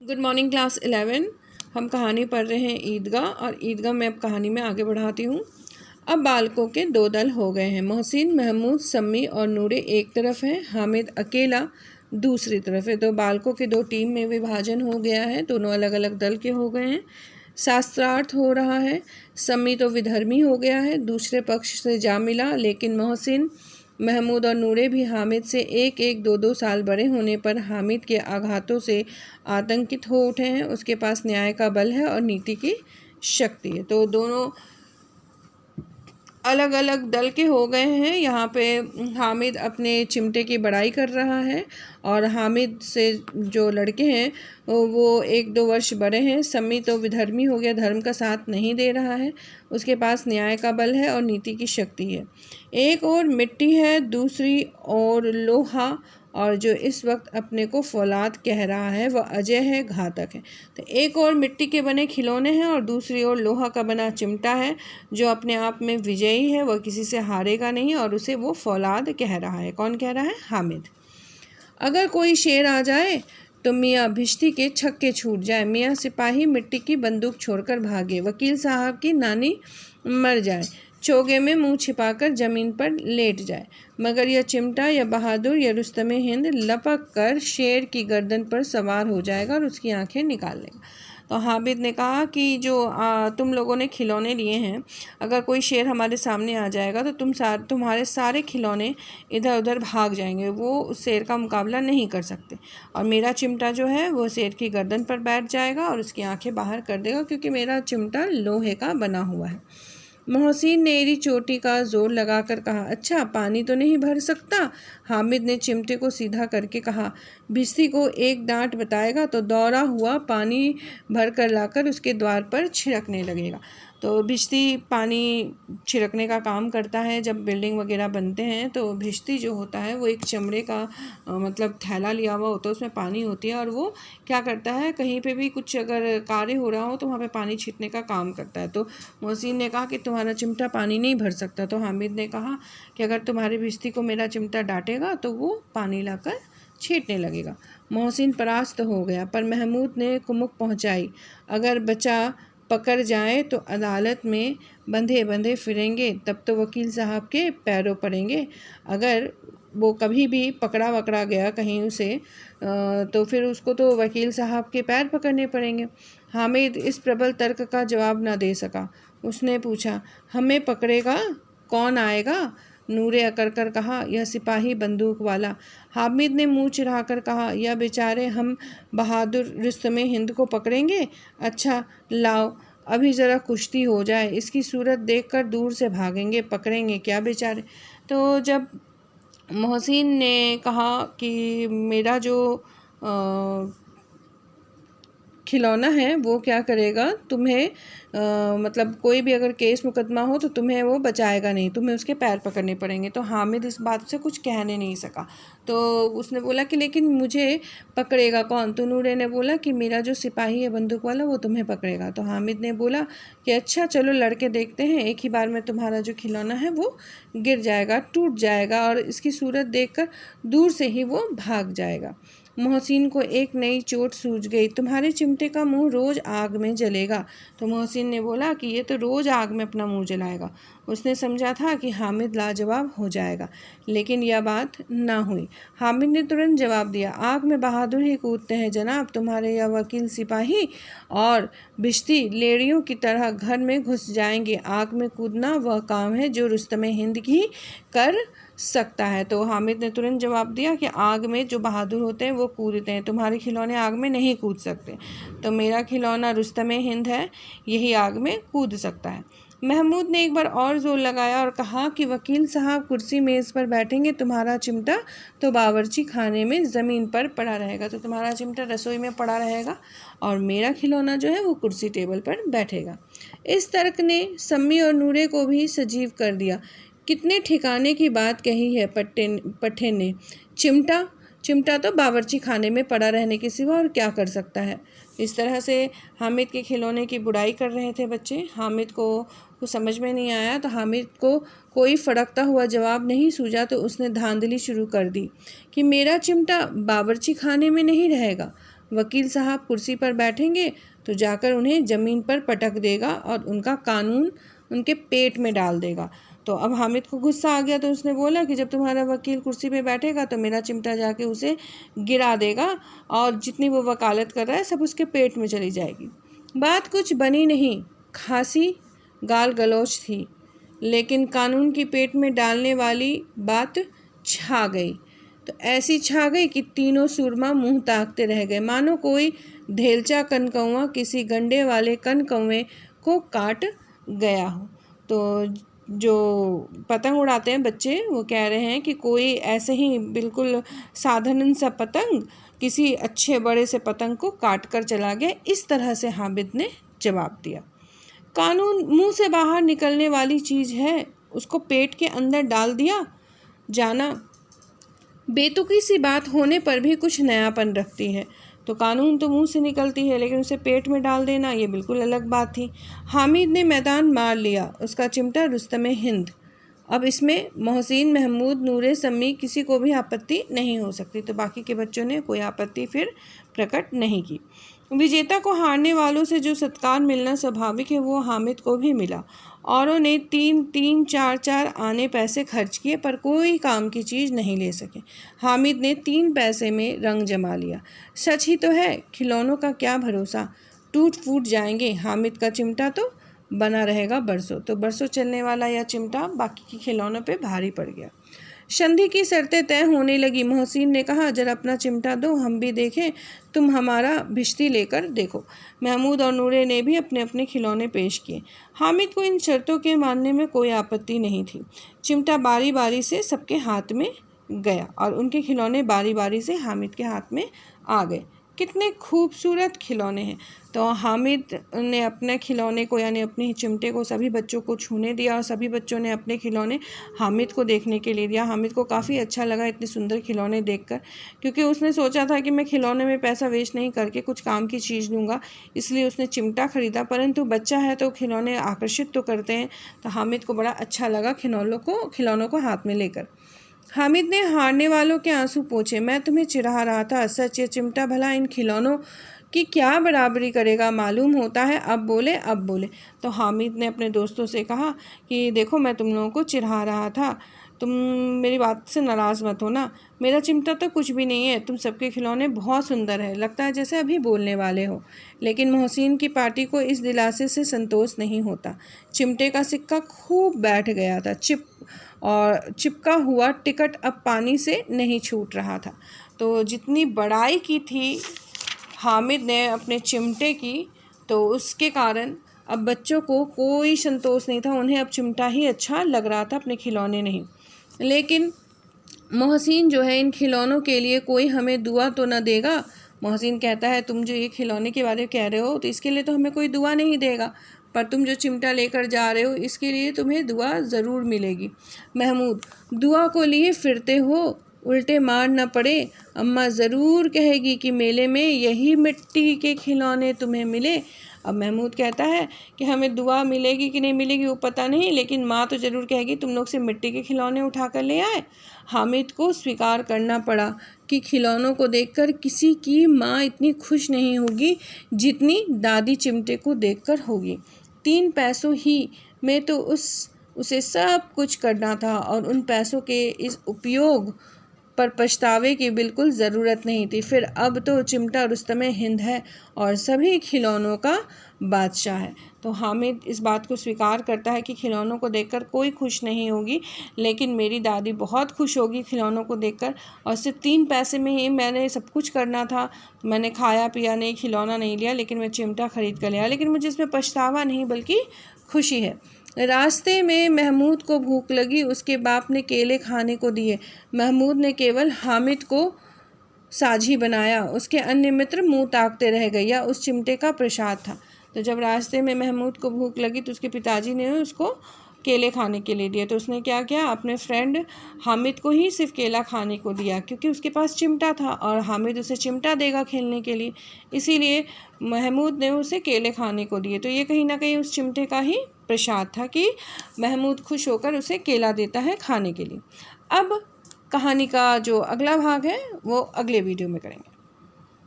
Good morning class 11। हम कहानी पढ़ रहे हैं ईदगाह, और ईदगाह में अब कहानी में आगे बढ़ाती हूँ। अब बालकों के दो दल हो गए हैं। मोहसिन, महमूद, सम्मी और नूरे एक तरफ हैं, हामिद अकेला दूसरी तरफ है। तो बालकों के दो टीम में विभाजन हो गया है, दोनों अलग अलग दल के हो गए हैं। शास्त्रार्थ हो रहा है। सम्मी तो विधर्मी हो गया है, दूसरे पक्ष से जा मिला, लेकिन मोहसिन, महमूद और नूरे भी हामिद से एक एक दो दो साल बड़े होने पर हामिद के आघातों से आतंकित हो उठे हैं। उसके पास न्याय का बल है और नीति की शक्ति है। तो दोनों अलग अलग दल के हो गए हैं। यहाँ पे हामिद अपने चिमटे की बड़ाई कर रहा है, और हामिद से जो लड़के हैं वो एक दो वर्ष बड़े हैं। सम्मी तो विधर्मी हो गया, धर्म का साथ नहीं दे रहा है। उसके पास न्याय का बल है और नीति की शक्ति है। एक और मिट्टी है, दूसरी ओर लोहा, और जो इस वक्त अपने को फौलाद कह रहा है वह अजय है, घातक है। तो एक और मिट्टी के बने खिलौने हैं और दूसरी ओर लोहा का बना चिमटा है, जो अपने आप में विजयी है, वह किसी से हारेगा नहीं, और उसे वो फौलाद कह रहा है। कौन कह रहा है? हामिद। अगर कोई शेर आ जाए तो मियाँ भिश्ती के छक्के छूट जाए, मियाँ सिपाही मिट्टी की बंदूक छोड़कर भागे, वकील साहब की नानी मर जाए, चोगे में मुंह छिपाकर जमीन पर लेट जाए, मगर यह चिमटा या बहादुर या रुस्तमे हिंद लपक कर शेर की गर्दन पर सवार हो जाएगा और उसकी आंखें निकाल लेगा। तो हामिद ने कहा कि जो तुम लोगों ने खिलौने लिए हैं, अगर कोई शेर हमारे सामने आ जाएगा तो तुम्हारे सारे खिलौने इधर उधर भाग जाएंगे, वो उस शेर का मुकाबला नहीं कर सकते, और मेरा चिमटा जो है वो शेर की गर्दन पर बैठ जाएगा और उसकी आंखें बाहर कर देगा, क्योंकि मेरा चिमटा लोहे का बना हुआ है। मोहसिन ने एड़ी चोटी का जोर लगाकर कहा, अच्छा पानी तो नहीं भर सकता? हामिद ने चिमटे को सीधा करके कहा, भिश्ती को एक डांट बताएगा तो दौड़ा हुआ पानी भर कर लाकर उसके द्वार पर छिड़कने लगेगा। तो भिश्ती पानी छिड़कने का काम करता है। जब बिल्डिंग वगैरह बनते हैं तो भिश्ती जो होता है वो एक चमड़े का मतलब थैला लिया हुआ होता है, उसमें पानी होती है, और वो क्या करता है, कहीं पे भी कुछ अगर कार्य हो रहा हो तो वहाँ पे पानी छींटने का काम करता है। तो मोहसिन ने कहा कि तुम्हारा चिमटा पानी नहीं भर सकता। तो हामिद ने कहा कि अगर तुम्हारी भिश्ती को मेरा चिमटा डांटेगा तो वो पानी लाकर छींटने लगेगा। मोहसिन परास्त हो गया, पर महमूद ने कुमुक पहुँचाई, अगर बचा पकड़ जाए तो अदालत में बंधे बंधे फिरेंगे, तब तो वकील साहब के पैरों पड़ेंगे। अगर वो कभी भी पकड़ा वकड़ा गया कहीं उसे, तो फिर उसको तो वकील साहब के पैर पकड़ने पड़ेंगे। हामिद इस प्रबल तर्क का जवाब ना दे सका। उसने पूछा, हमें पकड़ेगा कौन आएगा? नूरे अकड़ कर कहा, यह सिपाही बंदूक वाला। हामिद ने मुंह चिढ़ाकर कहा, यह बेचारे हम बहादुर रुस्तमे हिंद को पकड़ेंगे? अच्छा लाओ, अभी ज़रा कुश्ती हो जाए, इसकी सूरत देखकर दूर से भागेंगे, पकड़ेंगे क्या बेचारे। तो जब मोहसिन ने कहा कि मेरा जो खिलौना है वो क्या करेगा, तुम्हें मतलब कोई भी अगर केस मुकदमा हो तो तुम्हें वो बचाएगा नहीं, तुम्हें उसके पैर पकड़ने पड़ेंगे। तो हामिद इस बात से कुछ कहने नहीं सका। तो उसने बोला कि लेकिन मुझे पकड़ेगा कौन? तो नूरे ने बोला कि मेरा जो सिपाही है बंदूक वाला वो तुम्हें पकड़ेगा। तो हामिद ने बोला कि अच्छा चलो लड़के देखते हैं, एक ही बार में तुम्हारा जो खिलौना है वो गिर जाएगा, टूट जाएगा, और इसकी सूरत देखकर दूर से ही वो भाग जाएगा। मोहसिन को एक नई चोट सूझ गई, तुम्हारे चिमटे का मुंह रोज़ आग में जलेगा। तो मोहसिन ने बोला कि ये तो रोज़ आग में अपना मुंह जलाएगा। उसने समझा था कि हामिद लाजवाब हो जाएगा, लेकिन यह बात ना हुई। हामिद ने तुरंत जवाब दिया, आग में बहादुर ही कूदते हैं जनाब, तुम्हारे यह वकील सिपाही और भिश्ती लेड़ियों की तरह घर में घुस जाएंगे। आग में कूदना वह काम है जो रुस्तमे हिंद ही कर सकता है। तो हामिद ने तुरंत जवाब दिया कि आग में जो बहादुर होते हैं वो कूदते हैं, तुम्हारे खिलौने आग में नहीं कूद सकते। तो मेरा खिलौना रुस्तमे हिंद है, यही आग में कूद सकता है। महमूद ने एक बार और जोर लगाया और कहा कि वकील साहब कुर्सी मेज़ पर बैठेंगे, तुम्हारा चिमटा तो बावर्ची खाने में ज़मीन पर पड़ा रहेगा। तो तुम्हारा चिमटा रसोई में पड़ा रहेगा और मेरा खिलौना जो है वो कुर्सी टेबल पर बैठेगा। इस तर्क ने सम्मी और नूरे को भी सजीव कर दिया। कितने ठिकाने की बात कही है पट्टे ने। चिमटा तो बावर्ची खाने में पड़ा रहने के सिवा और क्या कर सकता है। इस तरह से हामिद के खिलौने की बुराई कर रहे थे बच्चे। हामिद को कुछ समझ में नहीं आया, तो हामिद को कोई फड़कता हुआ जवाब नहीं सूझा, तो उसने धांधली शुरू कर दी कि मेरा चिमटा बावर्ची खाने में नहीं रहेगा, वकील साहब कुर्सी पर बैठेंगे तो जाकर उन्हें ज़मीन पर पटक देगा और उनका कानून उनके पेट में डाल देगा। तो अब हामिद को गुस्सा आ गया, तो उसने बोला कि जब तुम्हारा वकील कुर्सी पे बैठेगा तो मेरा चिमटा जाके उसे गिरा देगा और जितनी वो वकालत कर रहा है सब उसके पेट में चली जाएगी। बात कुछ बनी नहीं, खासी गाल गलौज थी, लेकिन कानून की पेट में डालने वाली बात छा गई। तो ऐसी छा गई कि तीनों सूरमा मुंह ताकते रह गए, मानो कोई ढेलचा कनकौआ किसी गंडे वाले कनकौए को काट गया हो। तो जो पतंग उड़ाते हैं बच्चे, वो कह रहे हैं कि कोई ऐसे ही बिल्कुल साधारण सा पतंग किसी अच्छे बड़े से पतंग को काट कर चला गया। इस तरह से हामिद ने जवाब दिया। कानून मुंह से बाहर निकलने वाली चीज़ है, उसको पेट के अंदर डाल दिया जाना बेतुकी सी बात होने पर भी कुछ नयापन रखती है। तो कानून तो मुंह से निकलती है, लेकिन उसे पेट में डाल देना ये बिल्कुल अलग बात थी। हामिद ने मैदान मार लिया, उसका चिमटा रुस्तमे हिंद। अब इसमें मोहसिन, महमूद, नूरे, सम्मी किसी को भी आपत्ति नहीं हो सकती। तो बाकी के बच्चों ने कोई आपत्ति फिर प्रकट नहीं की। विजेता को हारने वालों से जो सत्कार मिलना स्वाभाविक है वो हामिद को भी मिला। औरों ने 3-3, 4-4 आने पैसे खर्च किए पर कोई काम की चीज़ नहीं ले सके। हामिद ने 3 पैसे में रंग जमा लिया। सच ही तो है, खिलौनों का क्या भरोसा, टूट फूट जाएंगे। हामिद का चिमटा तो बना रहेगा बरसों। तो बरसों चलने वाला यह चिमटा बाकी के खिलौनों पे भारी पड़ गया। संधि की शर्तें तय होने लगी। मोहसिन ने कहा, जरा अपना चिमटा दो, हम भी देखें, तुम हमारा भिश्ती लेकर देखो। महमूद और नूरे ने भी अपने अपने खिलौने पेश किए। हामिद को इन शर्तों के मानने में कोई आपत्ति नहीं थी। चिमटा बारी बारी से सबके हाथ में गया और उनके खिलौने बारी बारी से हामिद के हाथ में आ गए। कितने खूबसूरत खिलौने हैं। तो हामिद ने अपने खिलौने को यानी अपने चिमटे को सभी बच्चों को छूने दिया और सभी बच्चों ने अपने खिलौने हामिद को देखने के लिए दिया। हामिद को काफ़ी अच्छा लगा इतने सुंदर खिलौने देखकर, क्योंकि उसने सोचा था कि मैं खिलौने में पैसा वेस्ट नहीं करके कुछ काम की चीज़ लूँगा, इसलिए उसने चिमटा ख़रीदा। परंतु बच्चा है तो खिलौने आकर्षित तो करते हैं, तो हामिद को बड़ा अच्छा लगा खिलौनों को हाथ में लेकर। हामिद ने हारने वालों के आंसू पोंछे। मैं तुम्हें चिढ़ा रहा था, सच ये चिमटा भला इन खिलौनों की क्या बराबरी करेगा, मालूम होता है। अब बोले। तो हामिद ने अपने दोस्तों से कहा कि देखो, मैं तुम लोगों को चिढ़ा रहा था, तुम मेरी बात से नाराज़ मत हो ना। मेरा चिमटा तो कुछ भी नहीं है, तुम सबके खिलौने बहुत सुंदर है, लगता है जैसे अभी बोलने वाले हो। लेकिन मोहसिन की पार्टी को इस दिलासे से संतोष नहीं होता। चिमटे का सिक्का खूब बैठ गया था। चिपका हुआ टिकट अब पानी से नहीं छूट रहा था। तो जितनी बड़ाई की थी हामिद ने अपने चिमटे की, तो उसके कारण अब बच्चों को कोई संतोष नहीं था। उन्हें अब चिमटा ही अच्छा लग रहा था, अपने खिलौने नहीं। लेकिन मोहसिन जो है, इन खिलौनों के लिए कोई हमें दुआ तो न देगा। मोहसिन कहता है, तुम जो ये खिलौने के बारे में कह रहे हो तो इसके लिए तो हमें कोई दुआ नहीं देगा, पर तुम जो चिमटा लेकर जा रहे हो इसके लिए तुम्हें दुआ ज़रूर मिलेगी। महमूद, दुआ को लिए फिरते हो, उल्टे मार न पड़े। अम्मा ज़रूर कहेगी कि मेले में यही मिट्टी के खिलौने तुम्हें मिले। अब महमूद कहता है कि हमें दुआ मिलेगी कि नहीं मिलेगी वो पता नहीं, लेकिन माँ तो ज़रूर कहेगी तुम लोग से मिट्टी के खिलौने उठा कर ले आए। हामिद को स्वीकार करना पड़ा कि खिलौनों को देखकर किसी की माँ इतनी खुश नहीं होगी जितनी दादी चिमटे को देखकर होगी। 3 पैसों ही में तो उसे सब कुछ करना था और उन पैसों के इस उपयोग पर पछतावे की बिल्कुल ज़रूरत नहीं थी। फिर अब तो चिमटा रुस्तमे हिंद है और सभी खिलौनों का बादशाह है। तो हामिद इस बात को स्वीकार करता है कि खिलौनों को देखकर कोई खुश नहीं होगी, लेकिन मेरी दादी बहुत खुश होगी खिलौनों को देखकर। और सिर्फ 3 पैसे में ही मैंने सब कुछ करना था, मैंने खाया पिया नहीं, खिलौना नहीं लिया, लेकिन मैं चिमटा खरीद कर लिया। लेकिन मुझे इसमें पछतावा नहीं बल्कि खुशी है। रास्ते में महमूद को भूख लगी, उसके बाप ने केले खाने को दिए। महमूद ने केवल हामिद को साझी बनाया, उसके अन्य मित्र मुंह ताकते रह गए। या उस चिमटे का प्रसाद था। तो जब रास्ते में महमूद को भूख लगी तो उसके पिताजी ने उसको केले खाने के लिए दिए। तो उसने क्या किया, अपने फ्रेंड हामिद को ही सिर्फ केला खाने को दिया, क्योंकि उसके पास चिमटा था और हामिद उसे चिमटा देगा खेलने के लिए, इसीलिए महमूद ने उसे केले खाने को दिए। तो ये कहीं ना कहीं उस चिमटे का ही प्रसाद था कि महमूद खुश होकर उसे केला देता है खाने के लिए। अब कहानी का जो अगला भाग है वो अगले वीडियो में करेंगे।